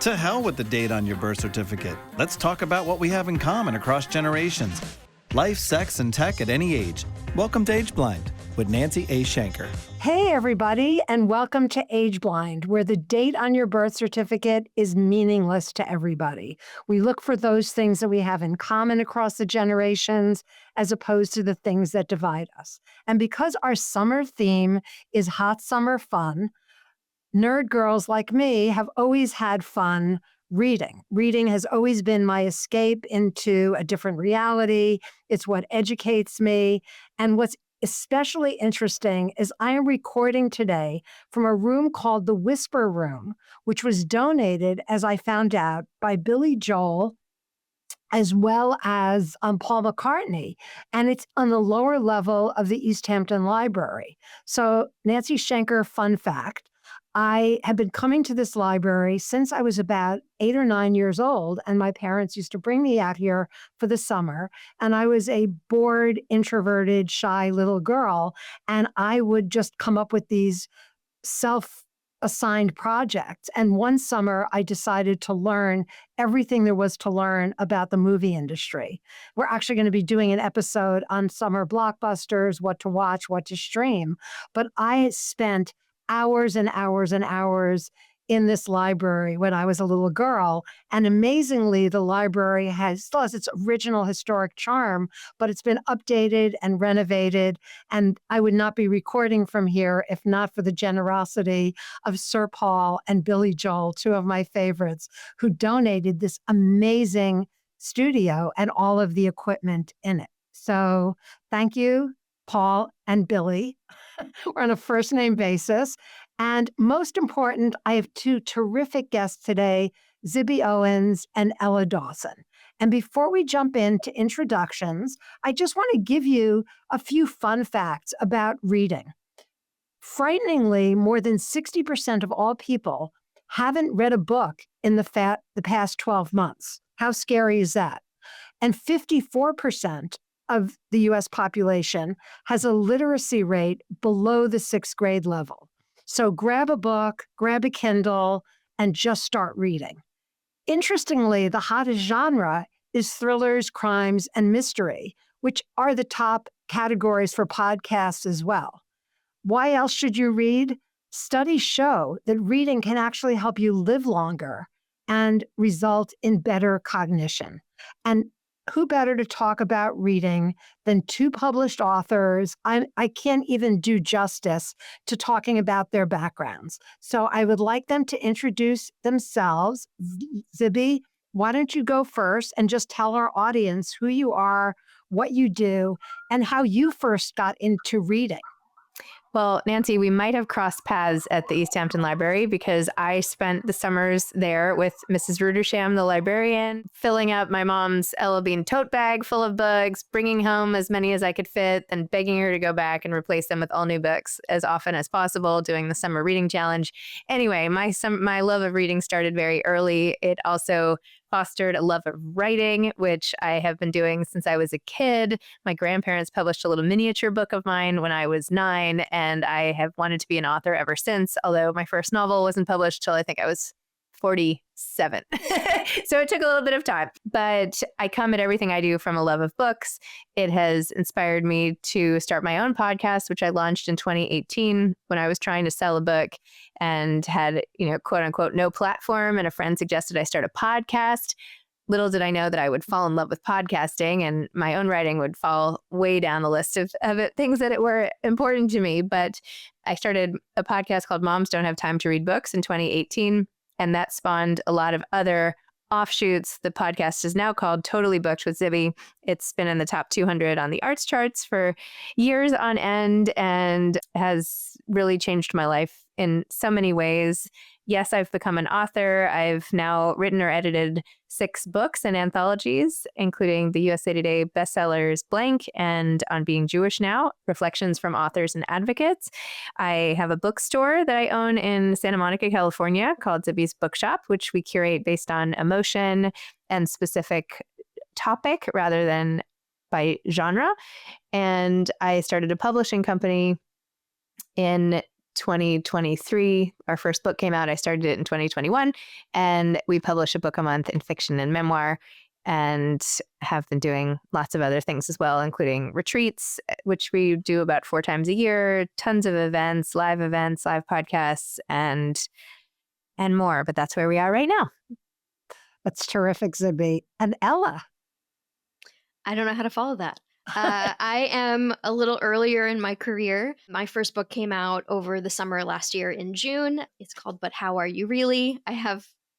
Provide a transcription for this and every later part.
To hell with the date on your birth certificate. Let's talk about what we have in common across generations. Life, sex, and tech at any age. Welcome to Age Blind with Nancy A. Shenker. Hey, everybody, and welcome to Age Blind, where the date on your birth certificate is meaningless to everybody. We look for those things that we have in common across the generations, as opposed to the things that divide us. And because our summer theme is hot summer fun, nerd girls like me have always had fun reading. Reading has always been my escape into a different reality. It's what educates me. And what's especially interesting is I am recording today from a room called the Whisper Room, which was donated, as I found out, by Billy Joel, as well as Paul McCartney. And it's on the lower level of the East Hampton Library. So Nancy Shenker, fun fact, I have been coming to this library since I was about 8 or 9 years old, and my parents used to bring me out here for the summer. And I was a bored, introverted, shy little girl, and I would just come up with these self-assigned projects. And one summer, I decided to learn everything there was to learn about the movie industry. We're actually going to be doing an episode on summer blockbusters, what to watch, what to stream. But I spent hours and hours and hours in this library when I was a little girl. And amazingly, the library still has its original historic charm, but it's been updated and renovated. And I would not be recording from here if not for the generosity of Sir Paul and Billy Joel, two of my favorites, who donated this amazing studio and all of the equipment in it. So thank you, Paul and Billy. We're on a first name basis. And most important, I have two terrific guests today, Zibby Owens and Ella Dawson. And before we jump into introductions, I just want to give you a few fun facts about reading. Frighteningly, more than 60% of all people haven't read a book in the past 12 months. How scary is that? And 54% of the U.S. population has a literacy rate below the 6th grade level. So grab a book, grab a Kindle, and just start reading. Interestingly, the hottest genre is thrillers, crimes, and mystery, which are the top categories for podcasts as well. Why else should you read? Studies show that reading can actually help you live longer and result in better cognition. And who better to talk about reading than two published authors? I can't even do justice to talking about their backgrounds. So I would like them to introduce themselves. Zibby, why don't you go first and just tell our audience who you are, what you do, and how you first got into reading? Well, Nancy, we might have crossed paths at the East Hampton Library because I spent the summers there with Mrs. Rudersham, the librarian, filling up my mom's Ella Bean tote bag full of books, bringing home as many as I could fit, and begging her to go back and replace them with all new books as often as possible, doing the summer reading challenge. Anyway, my love of reading started very early. It also fostered a love of writing, which I have been doing since I was a kid. My grandparents published a little miniature book of mine when I was 9, and I have wanted to be an author ever since, although my first novel wasn't published till I think I was 47. So it took a little bit of time, but I come at everything I do from a love of books. It has inspired me to start my own podcast, which I launched in 2018 when I was trying to sell a book and had, quote unquote, no platform. And a friend suggested I start a podcast. Little did I know that I would fall in love with podcasting and my own writing would fall way down the list of things that were important to me. But I started a podcast called Moms Don't Have Time to Read Books in 2018. And that spawned a lot of other offshoots. The podcast is now called Totally Booked with Zibby. It's been in the top 200 on the arts charts for years on end and has really changed my life in so many ways. Yes, I've become an author. I've now written or edited 6 books and anthologies, including the USA Today bestsellers Blank and On Being Jewish Now, Reflections from Authors and Advocates. I have a bookstore that I own in Santa Monica, California called Zibby's Bookshop, which we curate based on emotion and specific topic rather than by genre. And I started a publishing company in 2023. Our first book came out. I started it in 2021, and we publish a book a month in fiction and memoir, and have been doing lots of other things as well, including retreats, which we do about 4 times a year, tons of events, live podcasts, and more. But that's where we are right now. That's terrific, Zibby. And Ella. I don't know how to follow that. I am a little earlier in my career. My first book came out over the summer last year in June. It's called But How Are You Really?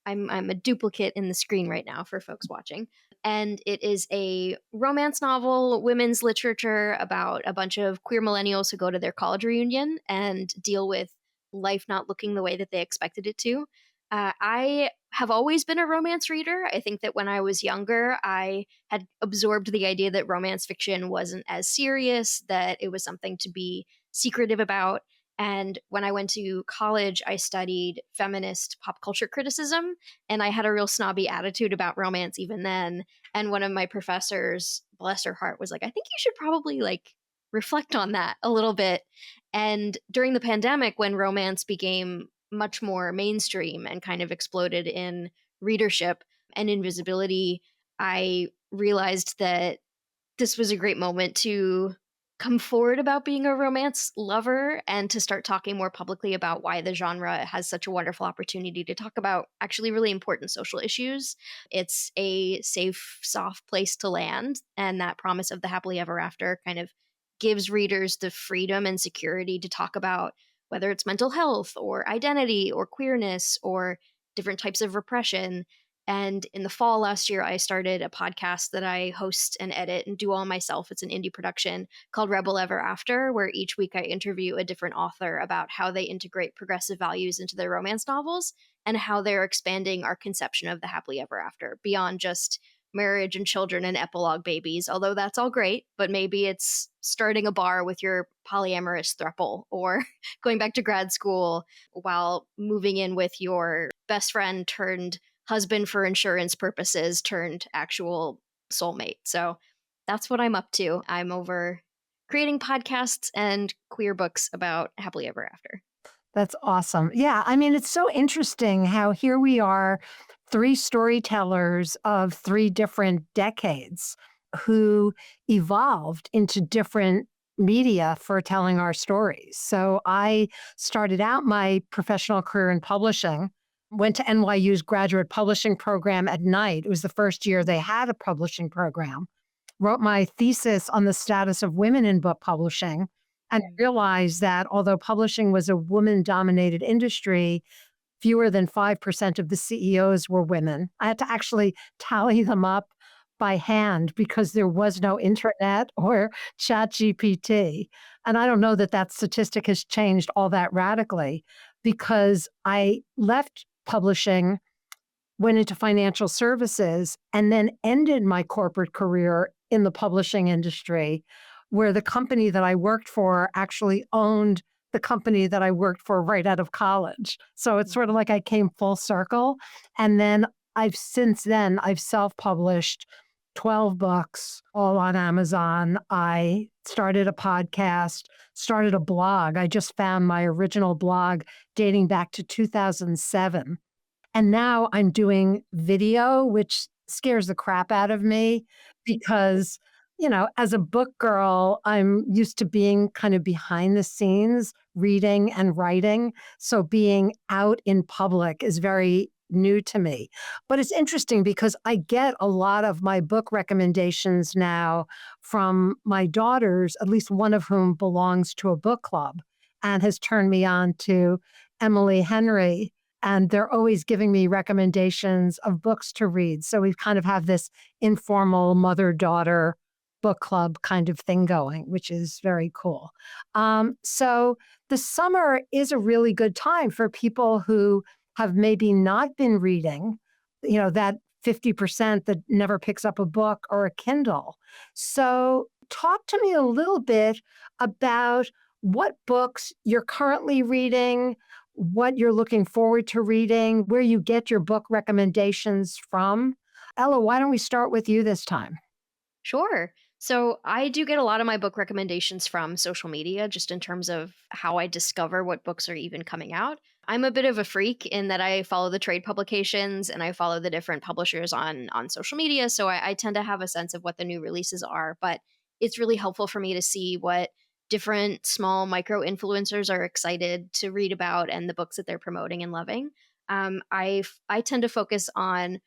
I'm a duplicate in the screen right now for folks watching. And it is a romance novel, women's literature about a bunch of queer millennials who go to their college reunion and deal with life not looking the way that they expected it to. I have always been a romance reader. I think that when I was younger, I had absorbed the idea that romance fiction wasn't as serious, that it was something to be secretive about. And when I went to college, I studied feminist pop culture criticism, and I had a real snobby attitude about romance even then. And one of my professors, bless her heart, was like, I think you should probably reflect on that a little bit. And during the pandemic, when romance became much more mainstream and kind of exploded in readership and invisibility, I realized that this was a great moment to come forward about being a romance lover and to start talking more publicly about why the genre has such a wonderful opportunity to talk about actually really important social issues. It's a safe, soft place to land, and that promise of the happily ever after kind of gives readers the freedom and security to talk about whether it's mental health or identity or queerness or different types of repression. And in the fall last year, I started a podcast that I host and edit and do all myself. It's an indie production called Rebel Ever After, where each week I interview a different author about how they integrate progressive values into their romance novels and how they're expanding our conception of the happily ever after beyond just marriage and children and epilogue babies, although that's all great, but maybe it's starting a bar with your polyamorous throuple or going back to grad school while moving in with your best friend turned husband for insurance purposes turned actual soulmate. So that's what I'm up to. I'm over creating podcasts and queer books about happily ever after. That's awesome. Yeah, I mean, it's so interesting how here we are, 3 storytellers of 3 different decades who evolved into different media for telling our stories. So I started out my professional career in publishing, went to NYU's graduate publishing program at night. It was the first year they had a publishing program. Wrote my thesis on the status of women in book publishing and realized that although publishing was a woman-dominated industry, fewer than 5% of the CEOs were women. I had to actually tally them up by hand because there was no internet or ChatGPT. And I don't know that that statistic has changed all that radically because I left publishing, went into financial services, and then ended my corporate career in the publishing industry, where the company that I worked for actually owned the company that I worked for right out of college. So it's sort of like I came full circle. And then I've self-published 12 books, all on Amazon. I started a podcast, started a blog. I just found my original blog dating back to 2007. And now I'm doing video, which scares the crap out of me because, as a book girl, I'm used to being kind of behind the scenes, reading and writing. So being out in public is very new to me. But it's interesting because I get a lot of my book recommendations now from my daughters, at least one of whom belongs to a book club and has turned me on to Emily Henry. And they're always giving me recommendations of books to read. So we kind of have this informal mother-daughter book club kind of thing going, which is very cool. So the summer is a really good time for people who have maybe not been reading, that 50% that never picks up a book or a Kindle. So talk to me a little bit about what books you're currently reading, what you're looking forward to reading, where you get your book recommendations from. Ella, why don't we start with you this time? Sure. So I do get a lot of my book recommendations from social media, just in terms of how I discover what books are even coming out. I'm a bit of a freak in that I follow the trade publications and I follow the different publishers on social media. So I tend to have a sense of what the new releases are. But it's really helpful for me to see what different small micro influencers are excited to read about and the books that they're promoting and loving. I tend to focus on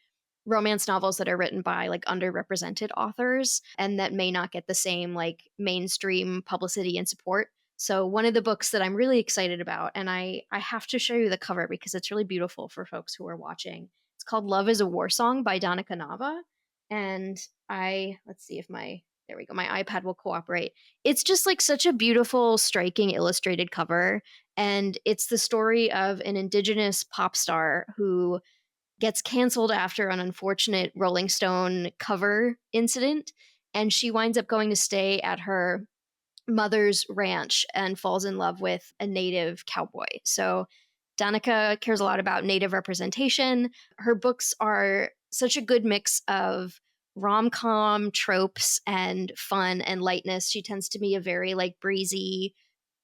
romance novels that are written by like underrepresented authors and that may not get the same like mainstream publicity and support. So one of the books that I'm really excited about, and I have to show you the cover because it's really beautiful for folks who are watching. It's called Love is a War Song by Danica Nava. And let's see if there we go, my iPad will cooperate. It's just like such a beautiful, striking illustrated cover. And it's the story of an indigenous pop star who gets canceled after an unfortunate Rolling Stone cover incident. And she winds up going to stay at her mother's ranch and falls in love with a native cowboy. So Danica cares a lot about native representation. Her books are such a good mix of rom-com tropes and fun and lightness. She tends to be a very like breezy,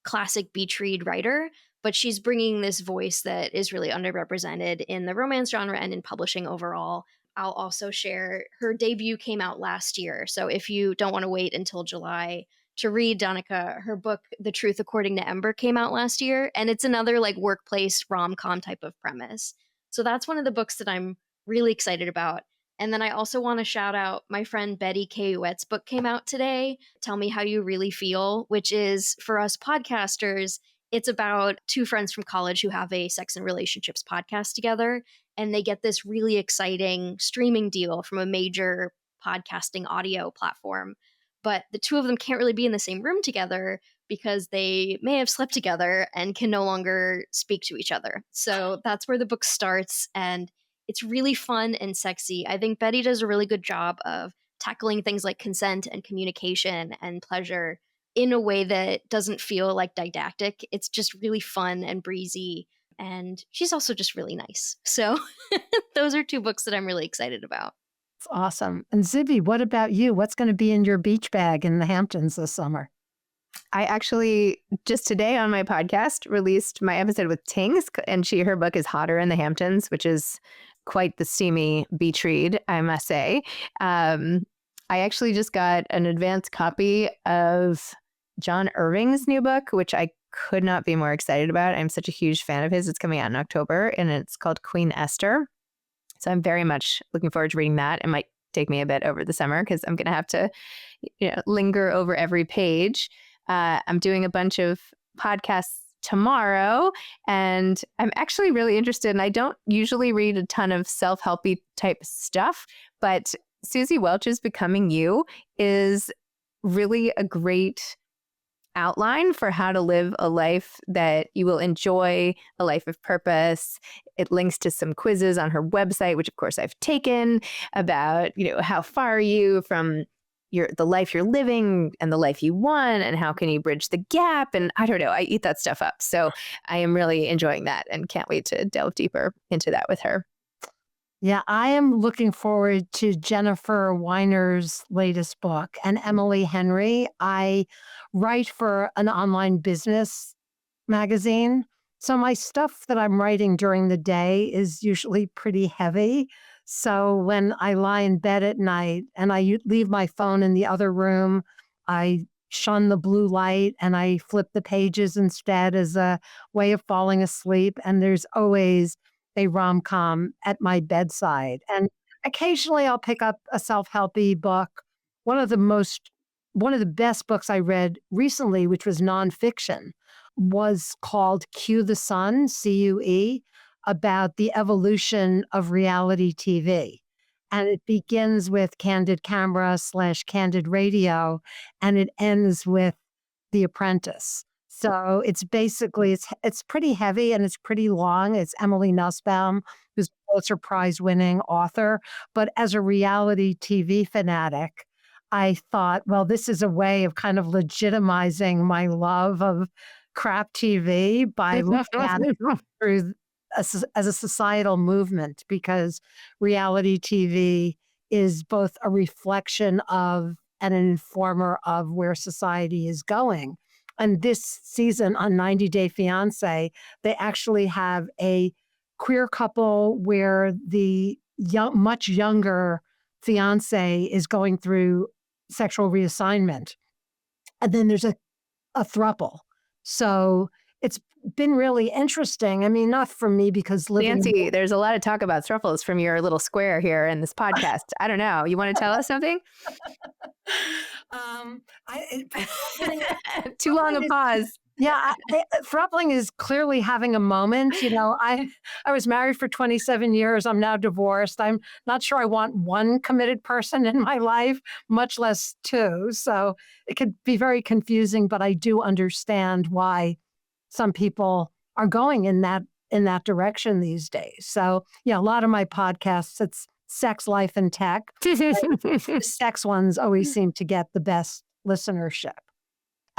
classic beach read writer, but she's bringing this voice that is really underrepresented in the romance genre and in publishing overall. I'll also share her debut came out last year. So if you don't want to wait until July to read Danica, her book, The Truth According to Ember, came out last year. And it's another like workplace rom-com type of premise. So that's one of the books that I'm really excited about. And then I also want to shout out my friend Betty K. Wett's book came out today, Tell Me How You Really Feel, which is for us podcasters. It's about two friends from college who have a sex and relationships podcast together. And they get this really exciting streaming deal from a major podcasting audio platform. But the two of them can't really be in the same room together because they may have slept together and can no longer speak to each other. So that's where the book starts. And it's really fun and sexy. I think Betty does a really good job of tackling things like consent and communication and pleasure in a way that doesn't feel like didactic. It's just really fun and breezy. And she's also just really nice. So those are two books that I'm really excited about. It's awesome. And Zibby, what about you? What's going to be in your beach bag in the Hamptons this summer? I actually just today on my podcast released my episode with Tings, and her book is Hotter in the Hamptons, which is quite the steamy beach read, I must say. I actually just got an advanced copy of John Irving's new book, which I could not be more excited about. I'm such a huge fan of his. It's coming out in October, and it's called Queen Esther. So I'm very much looking forward to reading that. It might take me a bit over the summer because I'm going to have to linger over every page. I'm doing a bunch of podcasts tomorrow, and I'm actually really interested. And I don't usually read a ton of self-helpy type stuff, but Susie Welch's Becoming You is really a great outline for how to live a life that you will enjoy, a life of purpose. It links to some quizzes on her website, which of course I've taken, about, how far are you from the life you're living and the life you want, and how can you bridge the gap? And I don't know, I eat that stuff up. So I am really enjoying that and can't wait to delve deeper into that with her. Yeah, I am looking forward to Jennifer Weiner's latest book and Emily Henry. I write for an online business magazine. So my stuff that I'm writing during the day is usually pretty heavy. So when I lie in bed at night and I leave my phone in the other room, I shun the blue light and I flip the pages instead as a way of falling asleep. And there's always a rom-com at my bedside. And occasionally I'll pick up a self-helpy book. One of the best books I read recently, which was nonfiction, was called Cue the Sun, CUE, about the evolution of reality TV. And it begins with Candid Camera / Candid Radio, and it ends with The Apprentice. So it's basically, it's pretty heavy and it's pretty long. It's Emily Nussbaum, who's a Pulitzer Prize winning author. But as a reality TV fanatic, I thought, well, this is a way of kind of legitimizing my love of crap TV by looking at it through as a societal movement, because reality TV is both a reflection of and an informer of where society is going. And this season on 90 Day Fiancé, they actually have a queer couple where the much younger fiance is going through sexual reassignment. And then there's a throuple. So it's been really interesting. I mean, not for me because living Nancy, there's a lot of talk about thruffles from your little square here in this podcast. I don't know. You want to tell us something? Too long a pause. Yeah, throupling is clearly having a moment. You know, I was married for 27 years. I'm now divorced. I'm not sure I want one committed person in my life, much less two. So it could be very confusing, but I do understand why some people are going in that direction these days. So yeah, a lot of my podcasts, it's sex, life, and tech. The sex ones always seem to get the best listenership.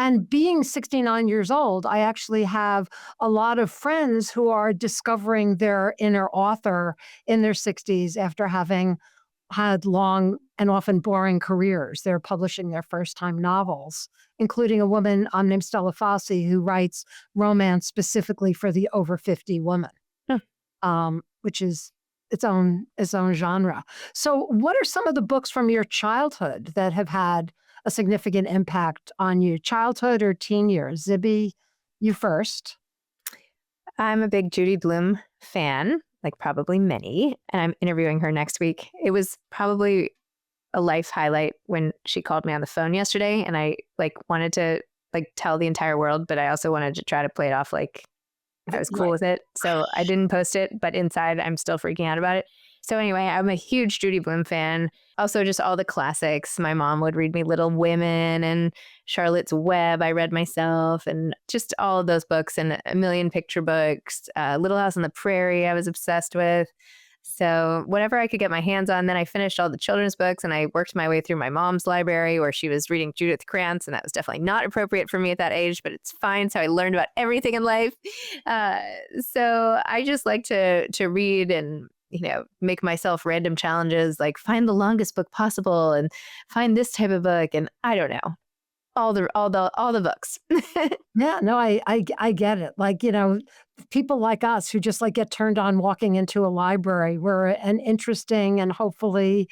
And being 69 years old, I actually have a lot of friends who are discovering their inner author in their 60s after having had long and often boring careers. They're publishing their first-time novels, including a woman named Stella Fossey who writes romance specifically for the over 50 woman, which is its own genre. So what are some of the books from your childhood that have had a significant impact on you, childhood or teen years? Zibby, you first. I'm a big Judy Blume fan, like probably many, and I'm interviewing her next week. It was probably a life highlight when she called me on the phone yesterday, and I wanted to tell the entire world, but I also wanted to try to play it off like I was cool with it. So I didn't post it, but inside I'm still freaking out about it. So anyway, I'm a huge Judy Blume fan. Also just all the classics. My mom would read me Little Women and Charlotte's Web I read myself, and just all of those books, and a million picture books. Little House on the Prairie I was obsessed with. So whatever I could get my hands on. Then I finished all the children's books, and I worked my way through my mom's library where she was reading Judith Krantz, and that was definitely not appropriate for me at that age, but it's fine. So I learned about everything in life. So I just like to read and make myself random challenges, like find the longest book possible and find this type of book, and I don't know, all the books. Yeah, no, I get it. People like us who just get turned on walking into a library. We're an interesting and hopefully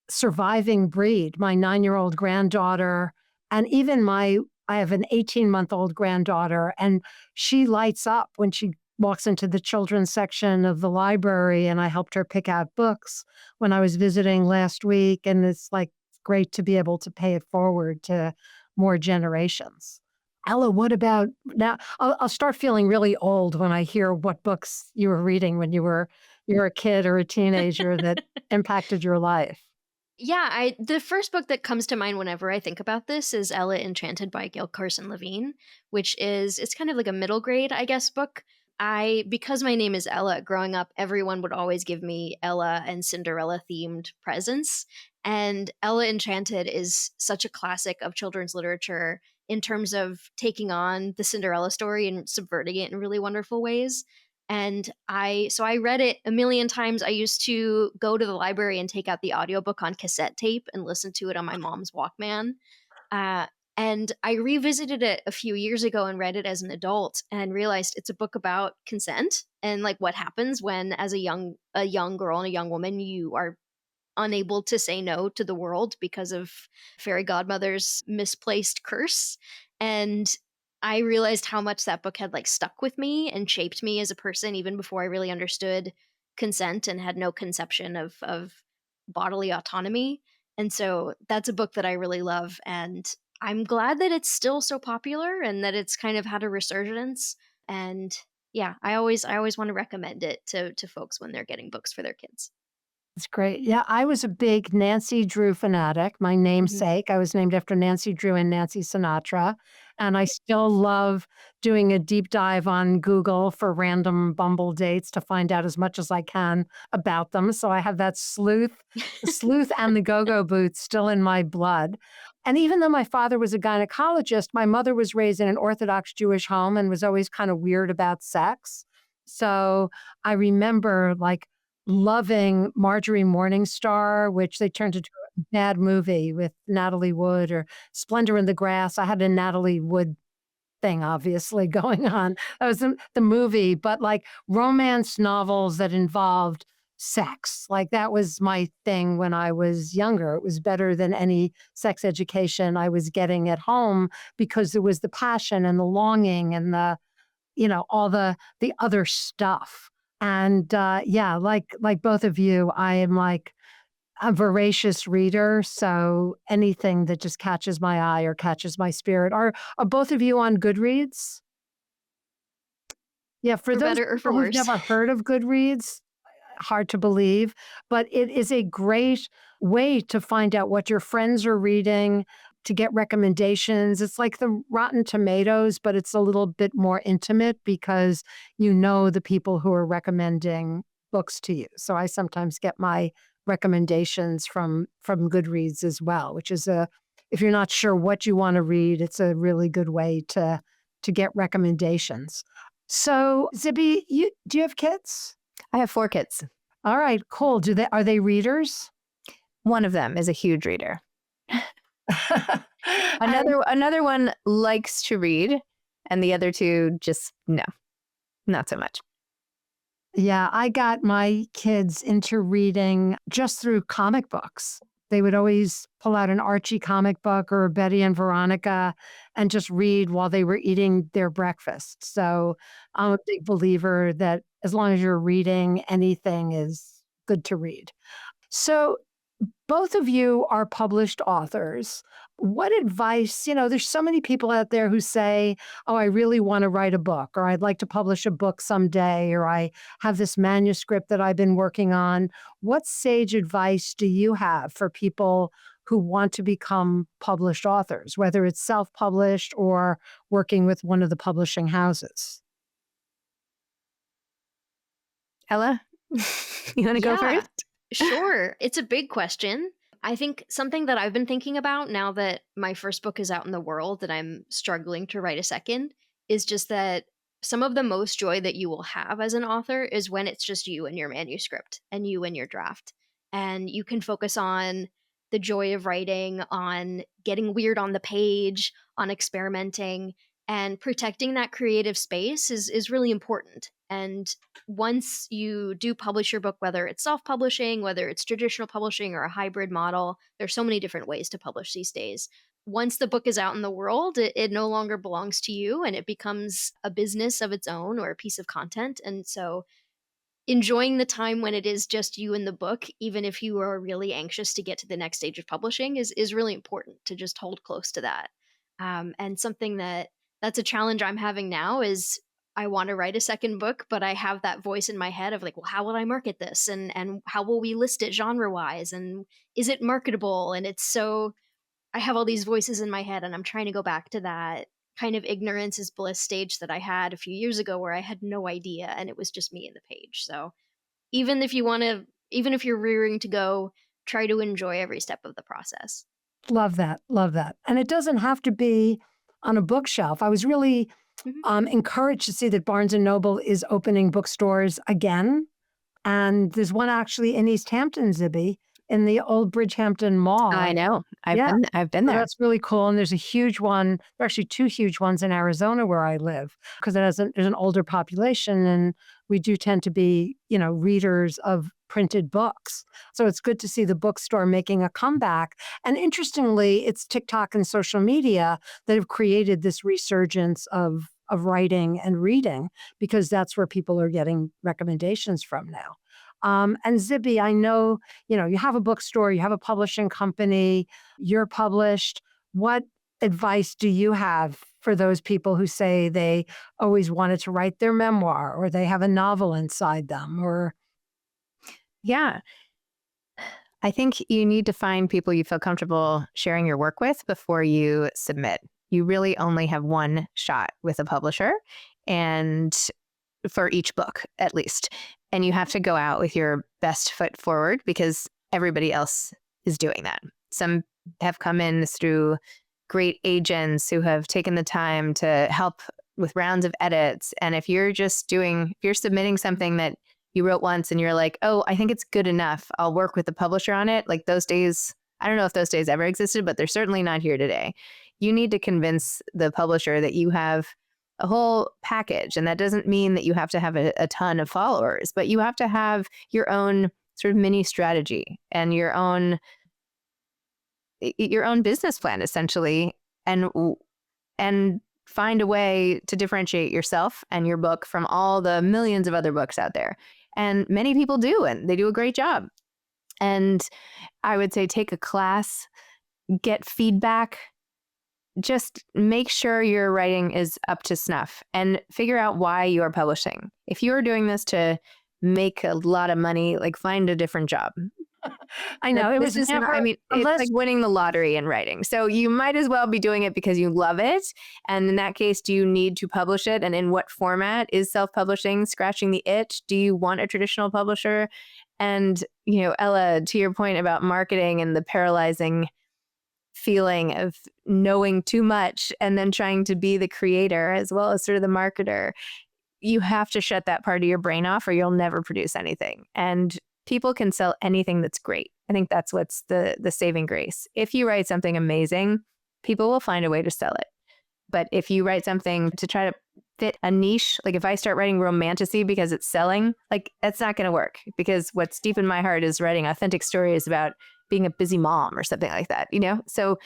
surviving breed. My 9-year-old granddaughter, and even I have an 18-month-old granddaughter, and she lights up when she walks into the children's section of the library, and I helped her pick out books when I was visiting last week. And it's great to be able to pay it forward to more generations. Ella, what about now? I'll start feeling really old when I hear what books you were reading when you were a kid or a teenager that impacted your life. Yeah, the first book that comes to mind whenever I think about this is Ella Enchanted by Gail Carson Levine, which it's kind of like a middle grade, I guess, book. Because my name is Ella, growing up, everyone would always give me Ella and Cinderella themed presents. And Ella Enchanted is such a classic of children's literature in terms of taking on the Cinderella story and subverting it in really wonderful ways. And so I read it a million times. I used to go to the library and take out the audiobook on cassette tape and listen to it on my mom's Walkman. And I revisited it a few years ago and read it as an adult and realized it's a book about consent and what happens when, as a young girl and a young woman, you are unable to say no to the world because of fairy godmother's misplaced curse. And I realized how much that book had stuck with me and shaped me as a person even before I really understood consent and had no conception of bodily autonomy. And so that's a book that I really love, and I'm glad that it's still so popular and that it's kind of had a resurgence. And yeah, I always want to recommend it to folks when they're getting books for their kids. It's great. Yeah, I was a big Nancy Drew fanatic, my namesake. I was named after Nancy Drew and Nancy Sinatra. And I still love doing a deep dive on Google for random Bumble dates to find out as much as I can about them. So I have that the sleuth and the go-go boots still in my blood. And even though my father was a gynecologist, my mother was raised in an Orthodox Jewish home and was always kind of weird about sex. So I remember loving Marjorie Morningstar, which they turned into a bad movie with Natalie Wood, or Splendor in the Grass. I had a Natalie Wood thing obviously going on. That was the movie, but like romance novels that involved sex. Like that was my thing when I was younger. It was better than any sex education I was getting at home because there was the passion and the longing and the, all the other stuff. And yeah, like both of you, I am like a voracious reader, so anything that just catches my eye or catches my spirit. Are both of you on Goodreads? Yeah, for For those better or for people who've worse. never heard of Goodreads, hard to believe, but it is a great way to find out what your friends are reading, to get recommendations. It's like the Rotten Tomatoes, but it's a little bit more intimate because you know the people who are recommending books to you. So I sometimes get my recommendations from Goodreads as well, which is if you're not sure what you want to read, it's a really good way to get recommendations. So Zibby, do you have kids? I have 4 kids. All right, cool. Are they readers? One of them is a huge reader. And Another one likes to read, and the other 2 just no, not so much. yeah, I got my kids into reading just through comic books. They would always pull out an Archie comic book or a Betty and Veronica and just read while they were eating their breakfast. So I'm a big believer that as long as you're reading, anything is good to read. So both of you are published authors. What advice, there's so many people out there who say, oh, I really want to write a book, or I'd like to publish a book someday, or I have this manuscript that I've been working on. What sage advice do you have for people who want to become published authors, whether it's self-published or working with one of the publishing houses? Ella, you want to go Yeah. first? Sure. It's a big question. I think something that I've been thinking about now that my first book is out in the world and I'm struggling to write a second is just that some of the most joy that you will have as an author is when it's just you and your manuscript and you and your draft. And you can focus on the joy of writing, on getting weird on the page, on experimenting, and protecting that creative space is really important. And once you do publish your book, whether it's self-publishing, whether it's traditional publishing or a hybrid model, there's so many different ways to publish these days. Once the book is out in the world, it no longer belongs to you and it becomes a business of its own or a piece of content. And so enjoying the time when it is just you and the book, even if you are really anxious to get to the next stage of publishing, is really important to just hold close to that. And something that's a challenge I'm having now is I want to write a second book, but I have that voice in my head of like, well, how will I market this? And how will we list it genre wise? And is it marketable? And it's so, I have all these voices in my head and I'm trying to go back to that kind of ignorance is bliss stage that I had a few years ago where I had no idea and it was just me and the page. So even if you're rearing to go, try to enjoy every step of the process. Love that. Love that. And it doesn't have to be on a bookshelf. I was really encouraged to see that Barnes and Noble is opening bookstores again. And there's one actually in East Hampton, Zibby, in the old Bridgehampton Mall. I know. Yeah. I've been So there. that's really cool. And there's a huge one, there are actually 2 huge ones in Arizona where I live, because there's an older population and we do tend to be, readers of printed books. So it's good to see the bookstore making a comeback. And interestingly, it's TikTok and social media that have created this resurgence of writing and reading, because that's where people are getting recommendations from now. And Zibby, I know, you have a bookstore, you have a publishing company, you're published. What advice do you have for those people who say they always wanted to write their memoir or they have a novel inside them or... Yeah. I think you need to find people you feel comfortable sharing your work with before you submit. You really only have one shot with a publisher, and for each book at least. And you have to go out with your best foot forward because everybody else is doing that. Some have come in through great agents who have taken the time to help with rounds of edits. And if you're submitting something that you wrote once and you're like, oh, I think it's good enough. I'll work with the publisher on it. Like those days, I don't know if those days ever existed, but they're certainly not here today. You need to convince the publisher that you have a whole package. And that doesn't mean that you have to have a ton of followers, but you have to have your own sort of mini strategy and your own business plan, essentially, and find a way to differentiate yourself and your book from all the millions of other books out there. And many people do, and they do a great job. And I would say take a class, get feedback, just make sure your writing is up to snuff and figure out why you are publishing. If you are doing this to make a lot of money, like find a different job. I know it was never, I mean, it's like winning the lottery in writing. So you might as well be doing it because you love it. And in that case, do you need to publish it? And in what format? Is self-publishing scratching the itch? Do you want a traditional publisher? And, Ella, to your point about marketing and the paralyzing feeling of knowing too much and then trying to be the creator as well as sort of the marketer, you have to shut that part of your brain off or you'll never produce anything. And people can sell anything that's great. I think that's what's the saving grace. If you write something amazing, people will find a way to sell it. But if you write something to try to fit a niche, like if I start writing romantasy because it's selling, like that's not going to work, because what's deep in my heart is writing authentic stories about being a busy mom or something like that, So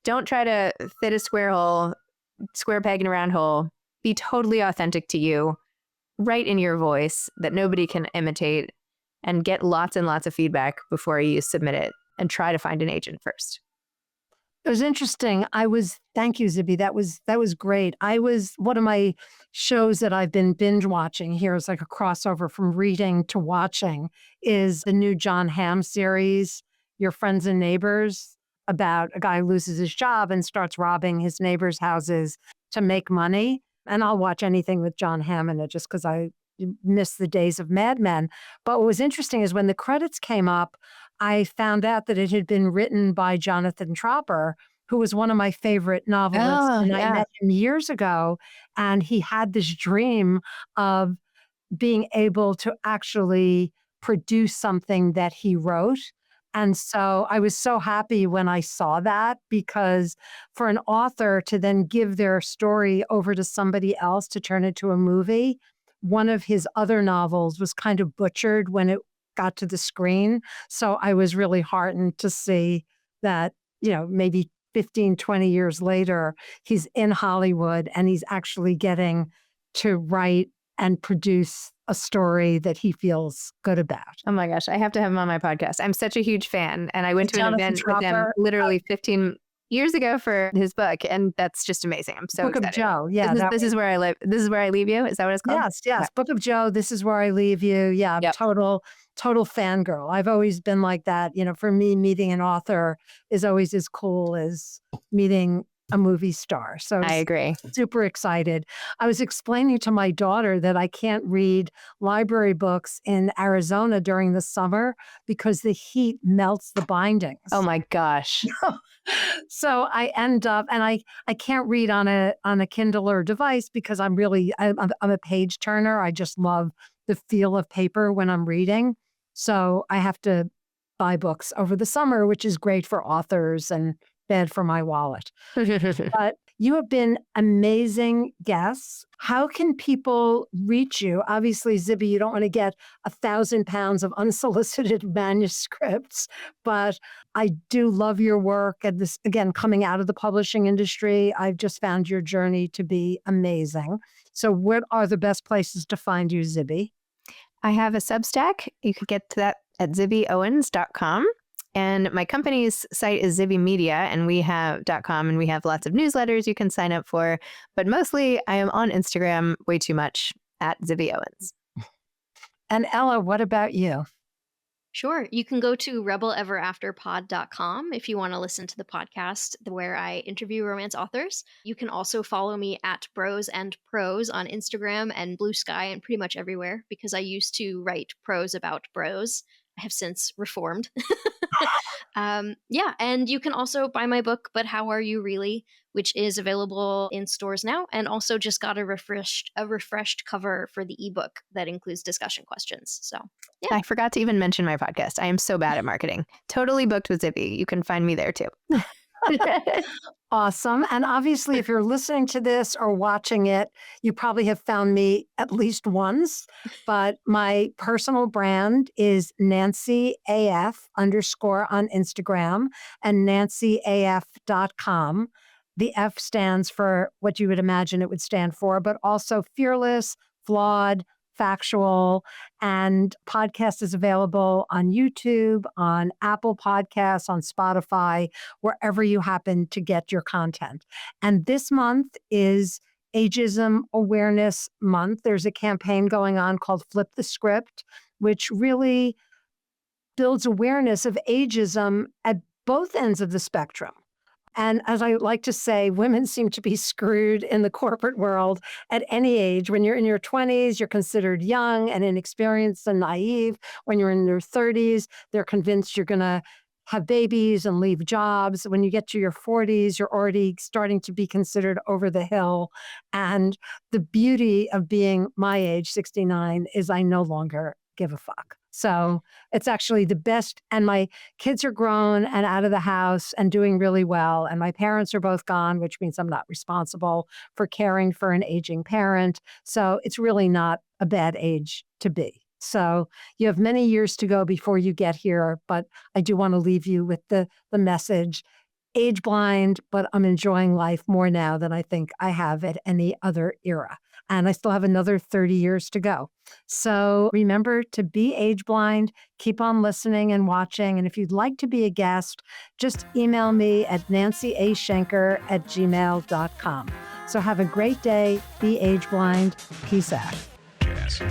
don't try to fit a square peg in a round hole. Be totally authentic to you. Write in your voice that nobody can imitate, and get lots and lots of feedback before you submit it, and try to find an agent first. It was interesting. Thank you, Zibby. That was great. One of my shows that I've been binge watching here is like a crossover from reading to watching, is the new John Hamm series, Your Friends and Neighbors, about a guy who loses his job and starts robbing his neighbors' houses to make money. And I'll watch anything with John Hamm in it just because I miss the days of Mad Men. But what was interesting is when the credits came up, I found out that it had been written by Jonathan Tropper, who was one of my favorite novelists. Oh, and yeah. I met him years ago, and he had this dream of being able to actually produce something that he wrote. And so I was so happy when I saw that, because for an author to then give their story over to somebody else to turn it to a movie, one of his other novels was kind of butchered when it got to the screen. So I was really heartened to see that, maybe 15, 20 years later, he's in Hollywood and he's actually getting to write and produce a story that he feels good about. Oh my gosh, I have to have him on my podcast. I'm such a huge fan. And I went to an event with him literally 15 years ago for his book. And that's just amazing. I'm so Book excited. of Joe. Yeah. This is where I live. This is where I leave you. Is that what it's called? Yes. Yeah. Book of Joe. This is where I leave you. Yeah. Yep. Total fangirl. I've always been like that. For me, meeting an author is always as cool as meeting a movie star. So I agree. Super excited. I was explaining to my daughter that I can't read library books in Arizona during the summer because the heat melts the bindings. Oh my gosh. So I end up, and I can't read on a Kindle or device because I'm a page turner. I just love the feel of paper when I'm reading. So I have to buy books over the summer, which is great for authors and bad for my wallet. But you have been amazing guests. How can people reach you? Obviously, Zibby, you don't want to get 1,000 pounds of unsolicited manuscripts, but I do love your work. And this, again, coming out of the publishing industry, I've just found your journey to be amazing. So what are the best places to find you, Zibby? I have a Substack. You could get to that at zibbyowens.com. And my company's site is Zibby Media, and we have .com, and we have lots of newsletters you can sign up for. But mostly I am on Instagram way too much at Zibby Owens. And Ella, what about you? Sure. You can go to rebeleverafterpod.com if you want to listen to the podcast where I interview romance authors. You can also follow me at Bros and Prose on Instagram and Blue Sky and pretty much everywhere, because I used to write prose about bros. I have since reformed. Yeah, and you can also buy my book, But How Are You Really, which is available in stores now, and also just got a refreshed cover for the ebook that includes discussion questions. So yeah. I forgot to even mention my podcast. I am so bad at marketing. Totally Booked with Zippy. You can find me there too. Awesome. And obviously, if you're listening to this or watching it, you probably have found me at least once. But my personal brand is nancyaf_ on Instagram and nancyaf.com. The F stands for what you would imagine it would stand for, but also fearless, flawed, factual, and podcast is available on YouTube, on Apple Podcasts, on Spotify, wherever you happen to get your content. And this month is Ageism Awareness Month. There's a campaign going on called Flip the Script, which really builds awareness of ageism at both ends of the spectrum. And as I like to say, women seem to be screwed in the corporate world at any age. When you're in your 20s, you're considered young and inexperienced and naive. When you're in your 30s, they're convinced you're going to have babies and leave jobs. When you get to your 40s, you're already starting to be considered over the hill. And the beauty of being my age, 69, is I no longer give a fuck. So it's actually the best. And my kids are grown and out of the house and doing really well. And my parents are both gone, which means I'm not responsible for caring for an aging parent. So it's really not a bad age to be. So you have many years to go before you get here. But I do want to leave you with the message. Age blind, but I'm enjoying life more now than I think I have at any other era. And I still have another 30 years to go. So remember to be age blind, keep on listening and watching. And if you'd like to be a guest, just email me at nancyashenker@gmail.com. So have a great day. Be age blind. Peace out. Yes.